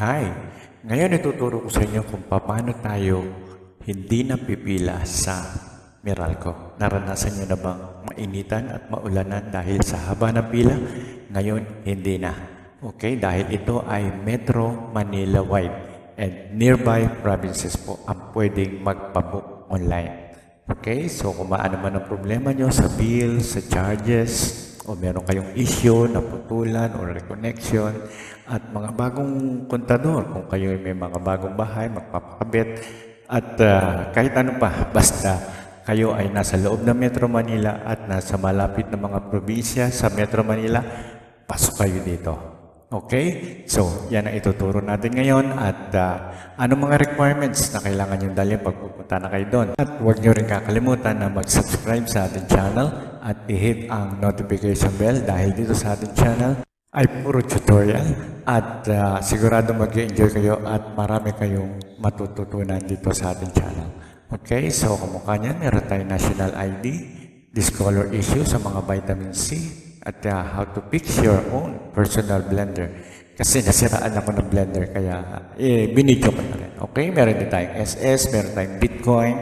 Hi! Ngayon ituturo ko sa inyo kung paano tayo hindi napipila sa Meralco. Naranasan nyo na bang mainitan at maulanan dahil sa haba ng pila? Ngayon, hindi na. Okay, dahil ito ay Metro Manila wide and nearby provinces po ang pwedeng magpabook online. Okay, so kung ano man ang problema nyo sa bill, sa charges, o meron kayong issue, naputulan, o reconnection, at mga bagong kontador, kung kayo may mga bagong bahay, magpapakabit, at kahit ano pa, basta kayo ay nasa loob ng Metro Manila at nasa malapit na mga probinsya sa Metro Manila, pasok kayo dito. Okay? So, yan ang ituturo natin ngayon at ano mga requirements na kailangan nyo dalhin pag pupunta na kayo doon. At huwag nyo rin kakalimutan na mag-subscribe sa ating channel at i-hit ang notification bell dahil dito sa ating channel ay puro tutorial at sigurado mag-enjoy kayo at marami kayong matututunan dito sa ating channel. Okay? So, kamukha niyan, meron tayong national ID, discolor issue sa mga vitamin C, at how to fix your own personal blender. Kasi nasiraan ako ng blender, kaya binidyo ko na rin. Okay, meron din tayong SS, meron tayong Bitcoin,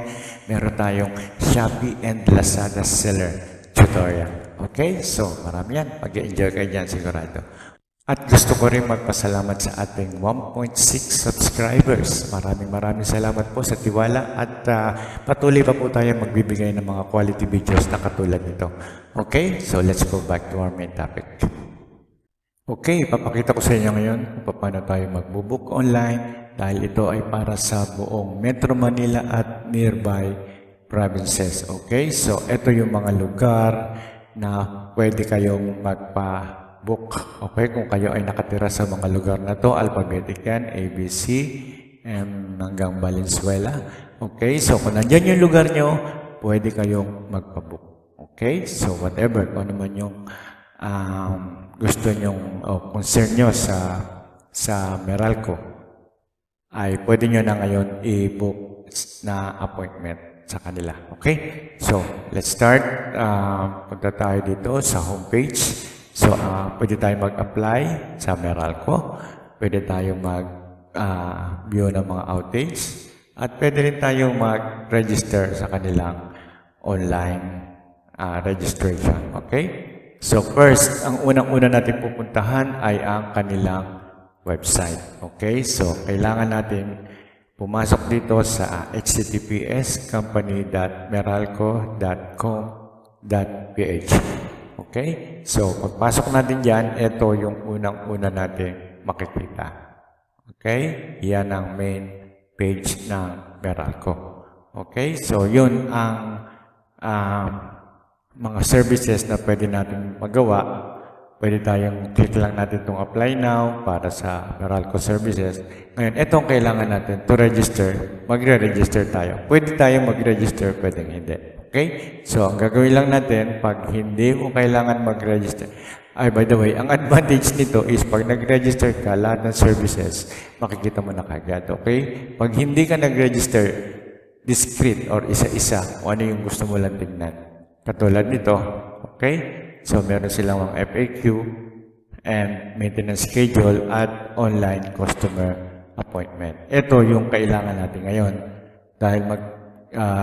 meron tayong Shopee and Lazada seller tutorial. Okay, so marami yan. Mag-enjoy kayo dyan sigurado. At gusto ko rin magpasalamat sa ating 1.6 subscribers. Maraming salamat po sa tiwala at patuloy pa po tayo magbibigay ng mga quality videos na katulad nito. Okay, so let's go back to our main topic. Okay, papakita ko sa inyo ngayon kung paano tayo magbubook online dahil ito ay para sa buong Metro Manila at nearby provinces. Okay, so ito yung mga lugar na pwede kayong magpa-book. Okay, kung kayo ay nakatira sa mga lugar na to, alphabetic yan, ABC, hanggang Valenzuela. Okay, so kung nandyan yung lugar nyo, pwede kayong magpa-book. Okay, so whatever, kung ano man yung gusto nyong o concern nyo sa Meralco, ay pwede nyo na ngayon i-book na appointment sa kanila. Okay, so let's start. Punta tayo dito sa homepage. So, pwede tayo mag-apply sa Meralco. Pwede tayo mag-view ng mga outage. At pwede rin tayo mag-register sa kanilang online registration. Okay? So, first, ang unang-una natin pupuntahan ay ang kanilang website. Okay? So, kailangan natin pumasok dito sa https://company.meralco.com.ph. Okay? So, pagpasok natin dyan, ito yung unang-una natin makikita. Okay? Yan ang main page ng Meralco. Okay? So, yun ang mga services na pwede natin magawa. Pwede tayong click lang natin itong apply now para sa Meralco services. Ngayon, itong kailangan natin to register. Magre-register tayo. Pwede tayong mag-register, pwedeng hindi. Okay? So, ang gagawin lang natin, pag hindi mo kailangan mag-register, ay, by the way, ang advantage nito is pag nag-register ka, lahat ng services, makikita mo na kagad. Okay? Pag hindi ka nag-register, discrete or isa-isa, o ano yung gusto mo lang tingnan. Katulad nito, okay? So, meron silang mga FAQ and maintenance schedule at online customer appointment. Ito yung kailangan natin ngayon dahil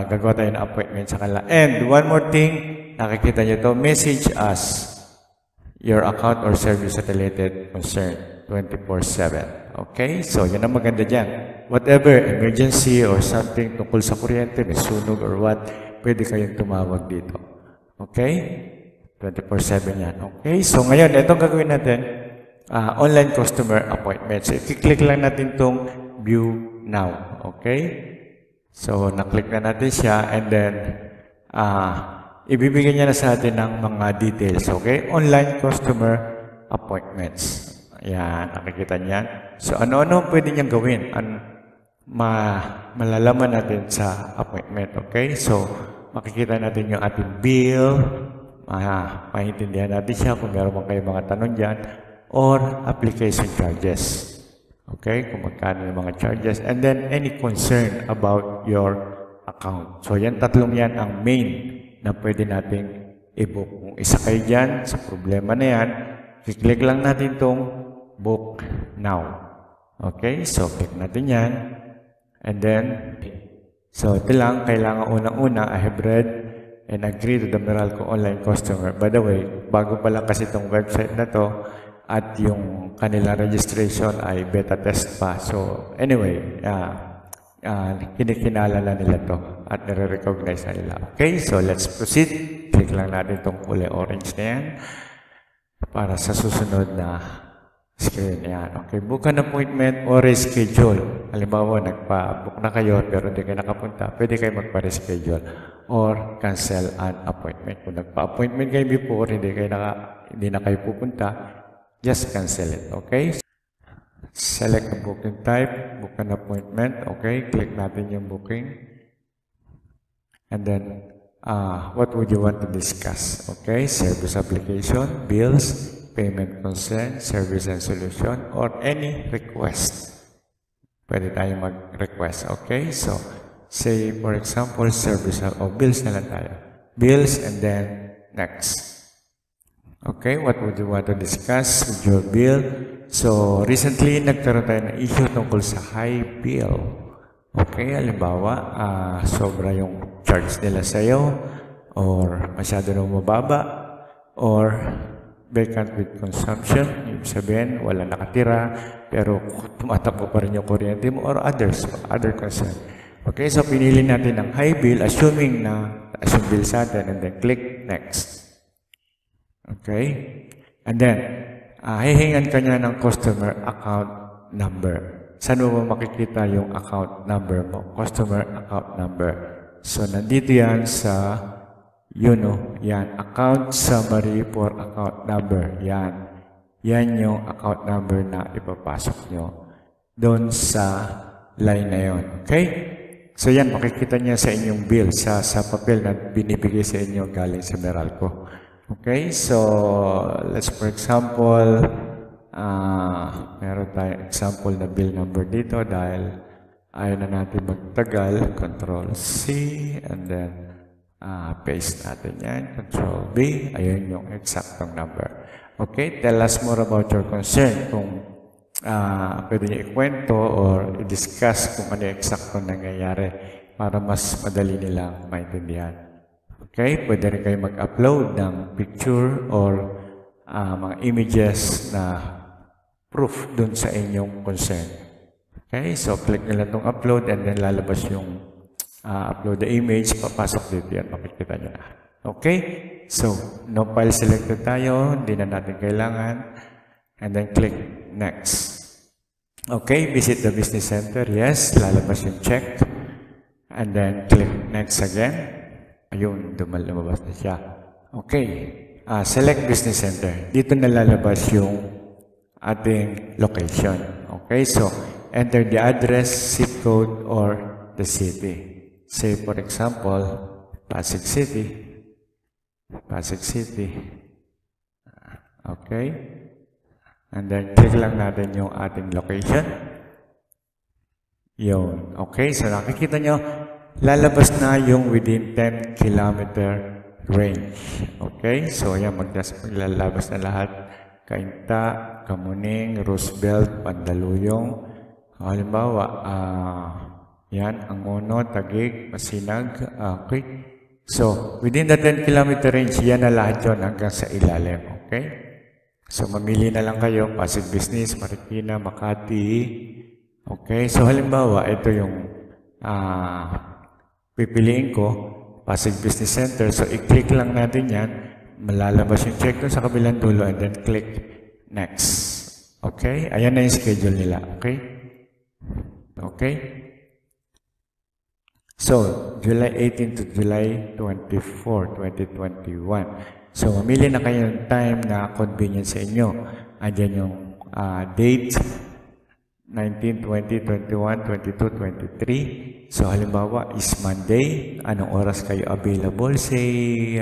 gagawa tayo ng appointment sa kanila. And one more thing, nakikita nyo ito, message us your account or service related concern 24/7. Okay? So, yan ang maganda dyan. Whatever emergency or something tungkol sa kuryente, may sunog or what, pwede kayong tumawag dito. Okay? 24/7 yan. Okay? So, ngayon, itong gagawin natin, online customer appointment. So, i-click lang natin itong view now. Okay? So, na-click na natin siya and then, ibibigay niya na sa atin ng mga details. Okay? Online customer appointments. Ayan, nakikita niyan. So, ano-ano pwede niyang gawin? Malalaman natin sa appointment. Okay? So, makikita natin yung ating bill, maintindihan natin siya kung meron man kayong mga tanong dyan, or application charges. Okay? Kung magkano yung mga charges, and then any concern about your account. So, yan, tatlong yan ang main na pwede nating i-book. Kung isa kayo dyan sa problema na yan, i-click lang natin itong book now. Okay, so click natin yan. And then, so ito lang, kailangan unang-una, I have read and agree to the Meralco online customer. By the way, bago pa lang kasi itong website na to at yung kanila registration ay beta test pa. So anyway, kinikinala nila to at nire-recognize na nila. Okay, so let's proceed. Click lang natin itong kulay orange na yan para sa susunod na screen. Yan. Okay, book an appointment or reschedule. Halimbawa, nagpa-book na kayo pero hindi kayo nakapunta, pwede kayo magpa-reschedule or cancel an appointment. Kung nagpa-appointment kayo before, hindi na kayo pupunta, just cancel it. Okay? Select the booking type, book an appointment. Okay, click natin yung booking. And then, what would you want to discuss? Okay, service application, bills, payment concern, service and solution, or any request. Pwede tayo mag-request. Okay, so say for example, service or bills na lang tayo. Bills and then next. Okay, what would you want to discuss with your bill? So recently, nagkaroon tayo ng issue tungkol sa high bill. Okay, halimbawa, sobra yung charge nila sa'yo, or masyado na mababa, or vacant with consumption, ibig sabihin, wala nakatira, pero tumatakbo pa rin yung kuryente mo, or other concern. Okay, so pinili natin ang high bill, assuming bill sa atin, and then click next. Okay, and then, hihingan ka niya ng customer account number. Saan mo ba makikita yung account number mo? Customer account number. So, nandito yan sa yan, account summary for account number. Yan. Yan yung account number na ipapasok nyo doon sa line na yon. Okay? So yan, makikita niya sa inyong bill, sa papel na binibigay sa inyo galing sa Meralco. Okay? So, let's for example, meron tayong example na bill number dito dahil ayaw na natin magtagal. Control C, and then paste natin yan. Control B. Ayun yung exactong number. Okay? Tell us more about your concern. Kung pwede niyo ikwento or i-discuss kung ano yung exactong nangyayari para mas madali nilang maintindihan. Okay? Pwede rin kayo mag-upload ng picture or mga images na proof dun sa inyong concern. Okay? So, click nila itong upload and then lalabas yung upload the image, papasok dito yan, makikita nyo na. Okay? So, no file selected tayo, hindi na natin kailangan. And then click next. Okay, visit the business center. Yes, lalabas yung check. And then click next again. Ayun, lumabas na siya. Okay, select business center. Dito na lalabas yung ating location. Okay, so enter the address, zip code, or the city. Say, for example, Pasig City. Pasig City. Okay. And then, click lang natin yung ating location. Yun. Okay. So, nakikita nyo, lalabas na yung within 10 kilometer range. Okay. So, yan, maglalabas na lahat. Cainta, Kamuning, Roosevelt, Pandaluyong. Halimbawa, yan, Angono, Taguig, Masinag, okay. So, within the 10 kilometer range, yan na lahat yun hanggang sa ilalim, okay? So, mamili na lang kayo, Pasig Business, Marikina, Makati, okay? So, halimbawa, ito yung pipiliin ko, Pasig Business Center. So, i-click lang natin yan, malalabas yung check doon sa kabilang dulo, and then click next. Okay? Ayan na yung schedule nila, okay? Okay? So, July 18 to July 24, 2021. So, mamili na kayo ng time na convenient sa inyo. Andiyan yung date, 19, 20, 21, 22, 23. So, halimbawa is Monday. Anong oras kayo available? Say,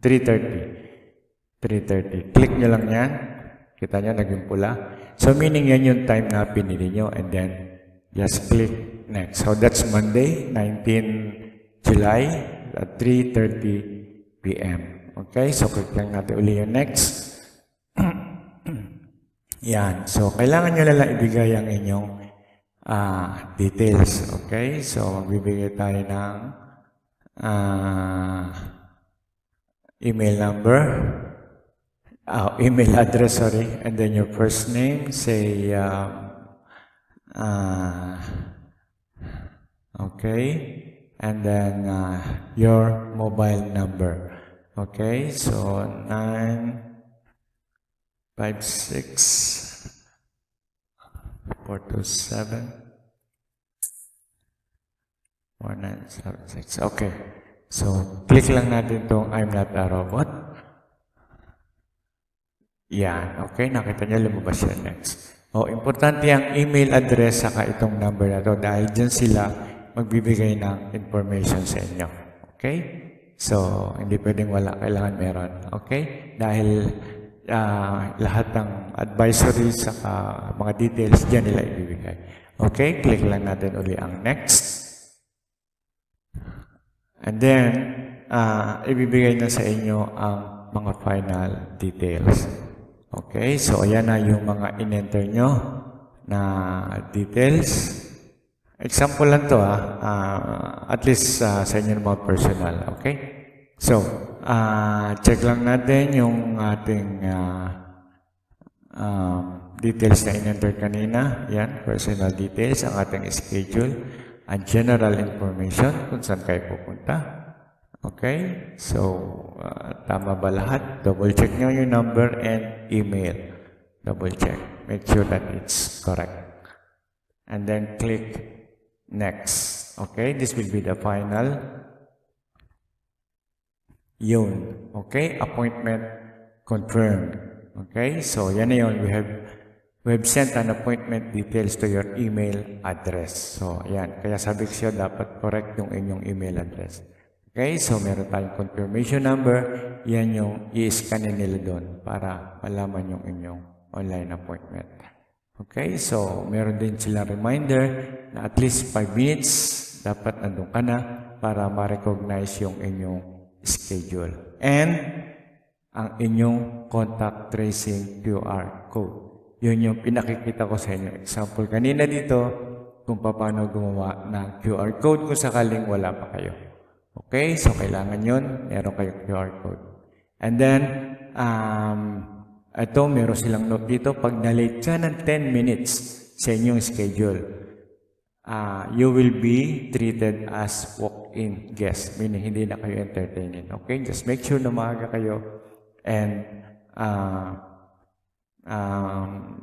3:30. 3:30. Click nyo lang yan. Kita nyo, naging pula. So, meaning yan yung time na pinili nyo. And then, just click next. So, that's Monday, 19 July at 3:30 p.m. Okay? So, click lang natin uli yung next. Yan. So, kailangan nyo lang ibigay ang inyong details. Okay? So, magbibigay tayo ng email number, email address, sorry, and then your first name, say, okay, and then your mobile number. Okay, so 956 427 1976. Okay. So, click lang natin itong I'm not a robot. Yan. Okay, nakita niyo lumabas yan next. Importante ang email address saka itong number na to dahil dyan sila magbibigay ng information sa inyo. Okay? So, hindi pwedeng wala. Kailangan meron. Okay? Dahil lahat ng advisories saka mga details dyan nila ibibigay. Okay? Click lang natin uli ang next. And then, ibibigay na sa inyo ang mga final details. Okay? So, ayan na yung mga in-enter nyo na details. Example lang to at least sa inyo mga personal. Okay? So, check lang natin yung ating details na in-enter kanina. Yan, personal details, ang ating schedule, ang general information kung saan kayo pupunta. Okay? So, tama ba lahat? Double check nyo yung number and email. Double check. Make sure that it's correct. And then click next. Okay? This will be the final. Yun. Okay? Appointment confirmed. Okay? So, yan na yun. We have sent an appointment details to your email address. So, yan. Kaya sabi ko siya, dapat correct yung inyong email address. Okay? So, meron tayong confirmation number. Yan yung i-scan nila doon para malaman yung inyong online appointment. Okay? So, meron din silang reminder na at least 5 minutes dapat nandun ka na para ma-recognize yung inyong schedule. And, ang inyong contact tracing QR code. Yun yung pinakikita ko sa inyo. Example, kanina dito, kung paano gumawa ng QR code kung sakaling wala pa kayo. Okay? So, kailangan yun. Meron kayong QR code. And then, ito, meron silang note dito. Pag na-late ka ng 10 minutes sa inyong schedule, you will be treated as walk-in guest. Meaning, hindi na kayo entertainin. Okay? Just make sure na maaga kayo and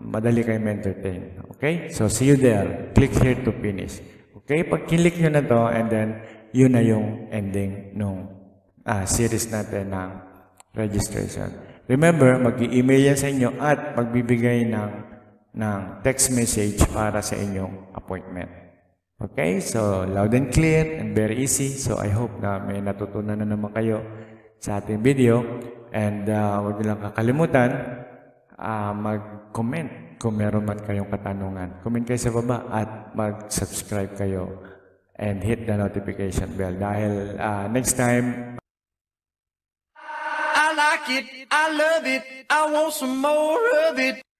madali kayo ma-entertain. Okay? So, see you there. Click here to finish. Okay? Pag click nyo na to, and then, yun na yung ending nung series natin ng registration. Remember, mag-i-email yan sa inyo at magbibigay ng text message para sa inyong appointment. Okay? So, loud and clear and very easy. So, I hope na may natutunan na naman kayo sa ating video. And huwag nyo lang kakalimutan, mag-comment kung meron man kayong katanungan. Comment kayo sa baba at mag-subscribe kayo and hit the notification bell dahil next time I like it, I love it, I want some more of it.